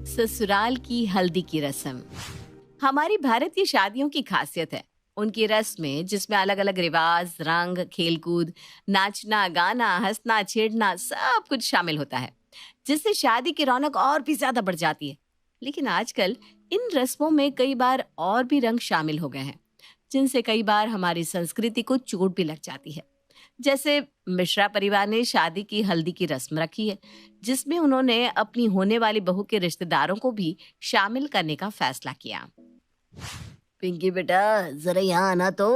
ससुराल की हल्दी की रस्म हमारी भारतीय शादियों की खासियत है। उनकी रस्म में जिसमें अलग अलग रिवाज, रंग, खेलकूद, नाचना, गाना, हंसना, छेड़ना सब कुछ शामिल होता है, जिससे शादी की रौनक और भी ज्यादा बढ़ जाती है। लेकिन आजकल इन रस्मों में कई बार और भी रंग शामिल हो गए हैं, जिनसे कई बार हमारी संस्कृति को चोट भी लग जाती है। जैसे मिश्रा परिवार ने शादी की हल्दी की रस्म रखी है, जिसमें उन्होंने अपनी होने वाली बहू के रिश्तेदारों को भी शामिल करने का फैसला किया। पिंकी बेटा, जरा यहाँ आना तो।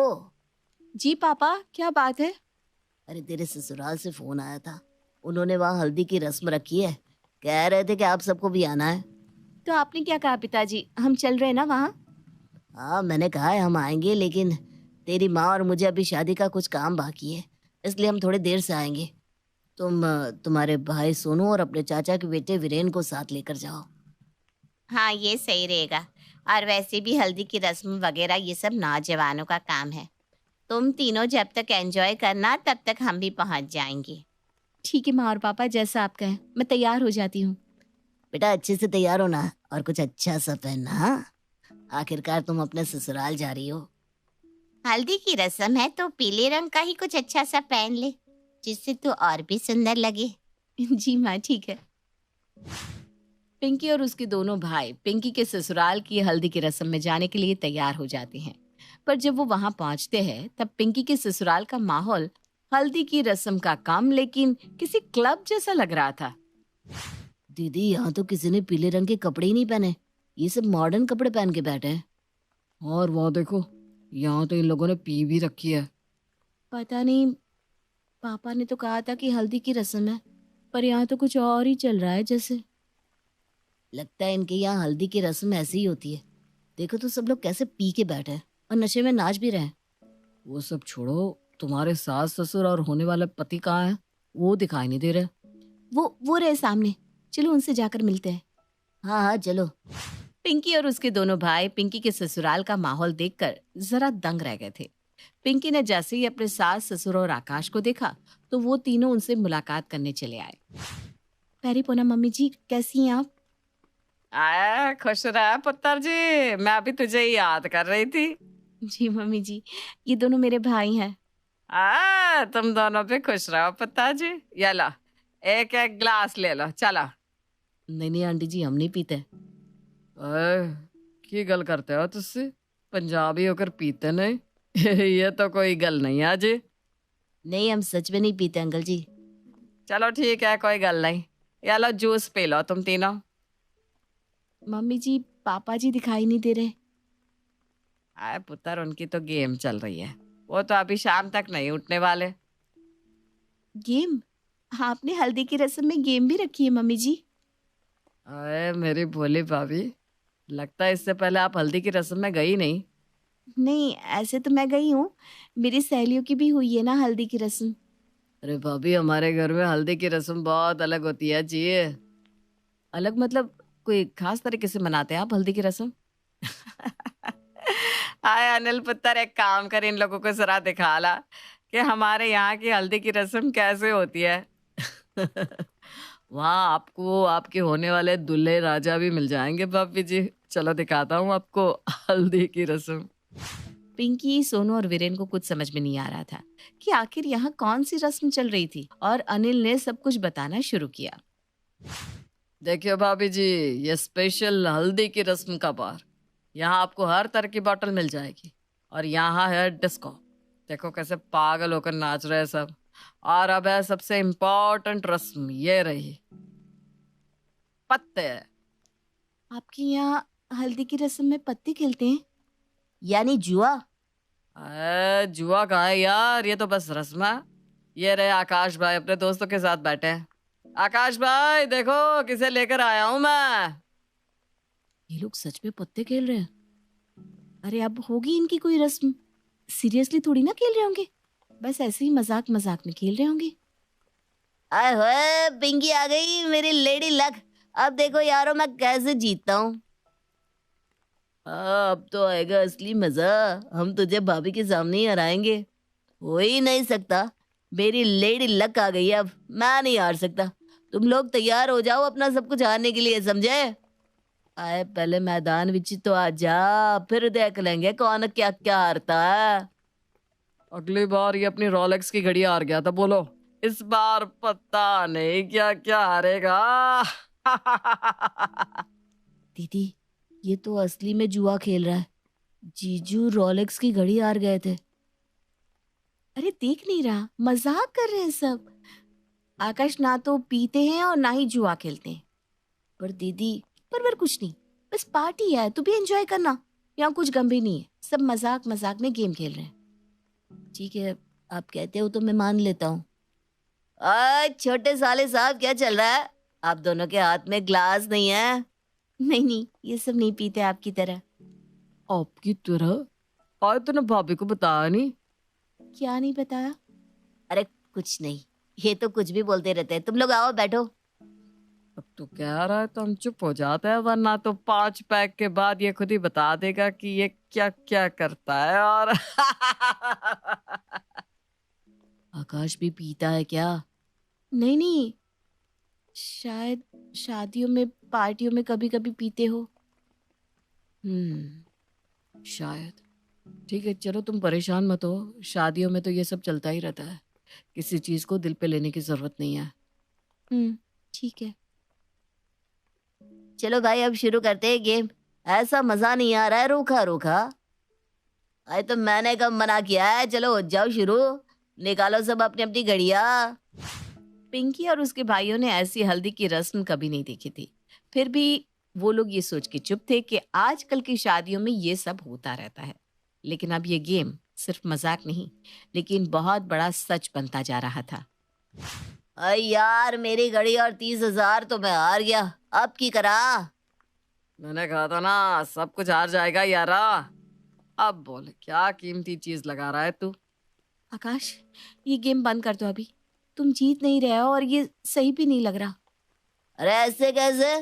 जी पापा, क्या बात है? अरे तेरे ससुराल से फोन आया था। उन्होंने वहाँ हल्दी की रस्म रखी है। कह रहे थे कि आप सबको भी आना है। तो आपने क्या कहा पिताजी, हम चल रहे हैं ना वहाँ? हाँ, मैंने कहा है हम आएंगे, लेकिन तेरी माँ और मुझे अभी शादी का कुछ काम बाकी है, इसलिए हम थोड़ी देर से आएंगे। तुम्हारे भाई सोनू और अपने चाचा के बेटे वीरेन को साथ लेकर जाओ। हाँ, ये सही रहेगा। और वैसे भी हल्दी की रस्म वगैरह ये सब नौजवानों का काम है। तुम तीनों जब तक एंजॉय करना, तब तक हम भी पहुंच जाएंगे। ठीक है माँ और पापा, जैसा आप कहें। मैं तैयार हो जाती हूँ। बेटा अच्छे से तैयार होना और कुछ अच्छा सा पहनना। हाँ? आखिरकार तुम अपने ससुराल जा रही हो। हल्दी की रस्म है तो पीले रंग का ही कुछ अच्छा सा पहन ले, जिससे तू और भी सुंदर लगे। जी माँ, ठीक है। पिंकी और उसके दोनों भाई पिंकी के ससुराल की हल्दी की रस्म में जाने के लिए तैयार हो जाते हैं। पर जब वो वहां पहुंचते हैं, तब पिंकी के ससुराल का माहौल हल्दी की रस्म का कम लेकिन किसी क्लब जैसा लग रहा था। दीदी, यहाँ तो किसी ने पीले रंग के कपड़े ही नहीं पहने। ये सब मॉडर्न कपड़े पहन के बैठे हैं। और वहाँ देखो, यहाँ तो इन लोगों ने पी भी रखी है। पता नहीं, पापा ने तो कहा था कि हल्दी की रस्म है, पर यहाँ तो कुछ और ही चल रहा है जैसे। लगता है इनके यहाँ हल्दी की रस्म ऐसी ही होती है। देखो तो सब लोग कैसे पी के बैठे हैं और नशे में नाच भी रहे हैं। वो सब छोड़ो, तुम्हारे सास ससुर और होने वाले पति कहाँ हैं? वो दिखाई नहीं दे रहे। वो रहे सामने, चलो उनसे जाकर मिलते हैं। हाँ हाँ चलो। पिंकी और उसके दोनों भाई पिंकी के ससुराल का माहौल देखकर जरा दंग रह गए थे। पिंकी ने जैसे ही अपने सास ससुर और आकाश को देखा, तो वो तीनों उनसे मुलाकात करने चले आए। पैरी पोना मम्मी जी, कैसी हैं आप? आया, खुश रहा पुत्र जी, मैं अभी तुझे ही याद कर रही थी। जी मम्मी जी, ये दोनों मेरे भाई हैं। तुम दोनों भी खुश रहो पुत्र जी। ये लो, एक एक ग्लास ले लो, चलो। नहीं नहीं आंटी जी, हम नहीं पीते। की गल करते हो तुझसे? पंजाबी होकर पीते नहीं? ये तो कोई गल नहीं है जी। नहीं, हम सच में नहीं पीते अंकल जी। चलो ठीक है, कोई गल नहीं। ये लो, जूस पी लो तुम तीनों। मम्मी जी, पापा जी दिखाई नहीं दे रहे। आए पुत्र, उनकी तो गेम चल रही है, वो तो अभी शाम तक नहीं उठने वाले। गेम? हाँ, आपने हल्दी की रस्म में गेम भी रखी है मम्मी जी? अरे मेरी भोली भाभी, लगता है इससे पहले आप हल्दी की रस्म में गई नहीं। नहीं, ऐसे तो मैं गई हूँ। मेरी सहेलियों की भी हुई है ना हल्दी की रस्म। अरे भाभी, हमारे घर में हल्दी की रस्म बहुत अलग होती है जी। अलग मतलब कोई खास तरीके से मनाते हैं आप हल्दी की रस्म? आए अनिल पुत्र, एक काम कर, इन लोगों को जरा दिखा ला कि हमारे यहाँ की हल्दी की रस्म कैसे होती है। वहाँ आपको आपके होने वाले दूल्हे राजा भी मिल जाएंगे भाभी जी। चलो दिखाता हूँ आपको हल्दी की रस्म। पिंकी, सोनू और वीरेन को कुछ समझ में नहीं आ रहा था कि आखिर यहाँ कौन सी रस्म चल रही थी, और अनिल ने सब कुछ बताना शुरू किया। देखिए भाभी जी, ये स्पेशल हल्दी की रस्म का बार। यहाँ आपको हर तरह की बोतल मिल जाएगी, और यहाँ है डिस्को। देखो कैसे पागल होकर नाच रहे हैं सब। और अब है सबसे इम्पोर्टेंट रस्म, ये रही पत्ते। आपके यहाँ हल्दी की रस्म में पत्ते खेलते हैं? यानी जुआ? जुआ कहाँ है यार, ये तो बस रस्म है। ये रहे आकाश भाई अपने दोस्तों के साथ बैठे हैं। आकाश भाई देखो किसे लेकर आया हूं मैं। ये लोग सच में पत्ते खेल रहे हैं? अरे अब होगी इनकी कोई रस्म, सीरियसली थोड़ी ना खेल रहे होंगे, बस ऐसे ही मजाक मजाक में खेल रहे होंगे। आए होए, पिंकी आ गई मेरी लेडी लक। अब देखो यारो मैं कैसे जीतता हूँ। अब तो आएगा असली मजा। हम तुझे भाभी के सामने ही हराएंगे। हो ही नहीं सकता, मेरी लेडी लक आ गई। अब मैं नहीं हार सकता। तुम लोग तैयार हो जाओ अपना सब कुछ हारने के लिए, समझे? आए पहले मैदान विच तो आ जा, फिर देख लेंगे कौन क्या क्या हारता है। अगली बार ये अपनी रोलेक्स की घड़ी हार गया था, बोलो इस बार पता नहीं क्या क्या हारेगा। दीदी, ये तो असली में जुआ खेल रहा है। जीजू रोलेक्स की घड़ी हार गए थे। अरे देख नहीं रहा, मजाक कर रहे हैं सब। आकाश ना तो पीते हैं और ना ही जुआ खेलते हैं। पर दीदी, पर कुछ नहीं, बस पार्टी है, तू भी एंजॉय करना। यहाँ कुछ गंभीर नहीं है, सब मजाक मजाक में गेम खेल रहे हैं। ठीक है, आप कहते हो तो मैं मान लेता हूँ। छोटे साले साहब, क्या चल रहा है? आप दोनों के हाथ में ग्लास नहीं है? नहीं नहीं, ये सब नहीं पीते आपकी तरह। आपकी तरह? आज तूने भाभी को बताया नहीं? क्या नहीं बताया? अरे कुछ नहीं, ये तो कुछ भी बोलते रहते हैं। तुम लोग आओ बैठो। अब तू कह रहा है तो हम चुप हो जाते हैं, वरना तो 5 पैक के बाद ये खुद ही बता देगा कि ये क्या क्या करता है। और आकाश भी पीता है क्या? नहीं नहीं, शायद शादियों में पार्टियों में कभी कभी पीते हो। शायद। ठीक है, चलो तुम परेशान मत हो, शादियों में तो ये सब चलता ही रहता है, किसी चीज को दिल पे लेने की जरूरत नहीं है। ठीक है। चलो भाई, अब शुरू करते हैं गेम। ऐसा मजा नहीं आ रहा है रूखा रूखा। अरे तो मैंने कब मना किया है? चलो हो जाओ शुरू, निकालो सब अपनी अपनी घड़िया। पिंकी और उसके भाइयों ने ऐसी हल्दी की रस्म कभी नहीं देखी थी। फिर भी वो लोग ये सोच के चुप थे कि आजकल की शादियों में ये सब होता रहता है। लेकिन अब ये गेम सिर्फ मजाक नहीं, लेकिन बहुत बड़ा सच बनता जा रहा था। अरे यार, मेरी घड़ी और 30,000 तो मैं हार गया। अब की करा? मैंने कहा था ना, सब कुछ हार जाएगा यारा। अब बोल, क्या कीमती चीज लगा रहा है तू? आकाश, ये गेम बंद कर दो अभी। तुम जीत नहीं रहे हो और ये सही भी नहीं लग रहा। अरे ऐसे कैसे?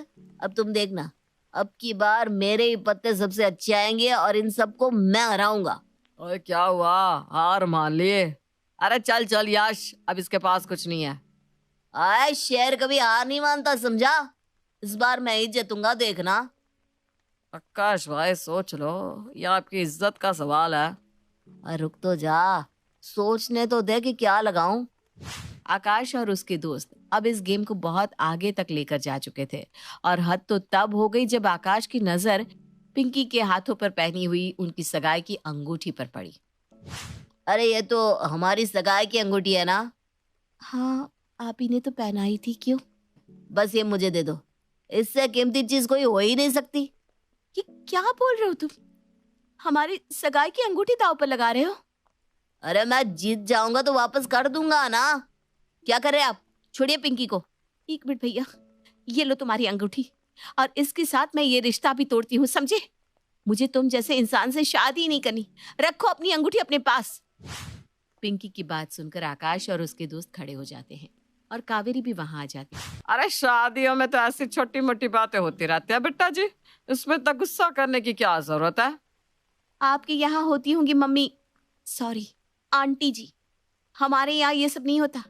अब तुम देखना, अब की बार मेरे ही पत्ते सबसे अच्छे आएंगे और इन सबको मैं हराऊंगा। ओए क्या हुआ, हार मान लिए? अरे चल चल याश, अब इसके पास कुछ नहीं है। आए, शेर कभी हार नहीं मानता, समझा? इस बार मैं ही जीतूंगा, देखना। आकाश भाई सोच लो, ये आपकी इज्जत का सवाल है। अरे रुक तो जा, सोचने तो दे कि क्या लगाऊं। आकाश और उसके दोस्त अब इस गेम को बहुत आगे तक लेकर जा चुके थे और हद तो तब हो गई जब आकाश की नजर पिंकी के हाथों पर पहनी हुई उनकी सगाई की अंगूठी पर पड़ी। अरे ये तो हमारी सगाई की अंगूठी है ना? हाँ, आप ही ने तो पहनाई थी। क्यों? बस ये मुझे दे दो, इससे कीमती चीज कोई हो ही नहीं सकती। ये क्या बोल रहे हो तुम? हमारी सगाई की अंगूठी दांव पर लगा रहे हो? अरे मैं जीत जाऊंगा तो वापस कर दूंगा ना। क्या कर रहे आप? छोड़िए पिंकी को। एक मिनट भैया, ये लो तुम्हारी अंगूठी, और इसके साथ मैं ये रिश्ता भी तोड़ती हूँ, समझे? मुझे तुम जैसे इंसान से शादी नहीं करनी। रखो अपनी अंगूठी अपने पास। पिंकी की बात सुनकर आकाश और उसके दोस्त खड़े हो जाते हैं और कावेरी भी वहां आ जाती है। अरे शादियों में तो ऐसी छोटी मोटी बातें होती रहती है बेटा जी, इसमें तो गुस्सा करने की क्या जरूरत है? आपके यहाँ होती होंगी मम्मी, सॉरी आंटी जी। हमारे यहाँ ये सब नहीं होता।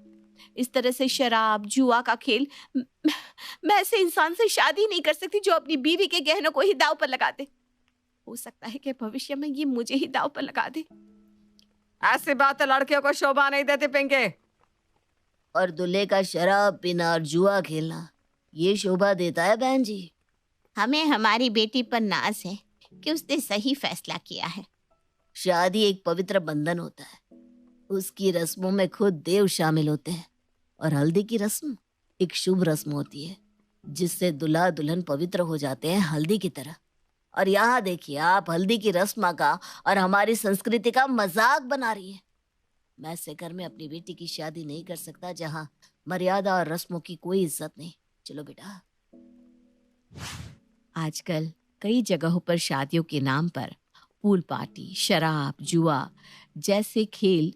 इस तरह से शराब जुआ का खेल, मैं ऐसे इंसान से शादी नहीं कर सकती जो अपनी बीवी के गहनों को ही दांव पर लगा दे। हो सकता है कि भविष्य में ये मुझे ही दांव पर लगा दे। ऐसी बातें लड़कियों को शोभा नहीं देती पिंके। और दूल्हे का शराब पीना और जुआ खेलना ये शोभा देता है बहन जी? हमें हमारी बेटी पर नाज है कि उसने सही फैसला किया है। शादी एक पवित्र बंधन होता है, उसकी रस्मों में खुद देव शामिल होते हैं। और हल्दी की रस्म एक शुभ रस्म होती है जिससे दूल्हा दुल्हन पवित्र हो जाते हैं, हल्दी की तरह। और यहाँ देखिए, आप हल्दी की रस्म का और हमारी संस्कृति का मजाक बना रही है। मैं ऐसे घर में अपनी बेटी की शादी नहीं कर सकता जहाँ मर्यादा और रस्मों की कोई इज्जत नहीं। चलो बेटा। आजकल कई जगहों पर शादियों के नाम पर पूल पार्टी, शराब, जुआ जैसे खेल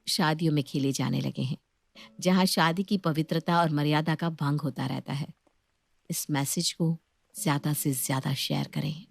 शादियों में खेले जाने लगे हैं, जहां शादी की पवित्रता और मर्यादा का भंग होता रहता है। इस मैसेज को ज्यादा से ज्यादा शेयर करें।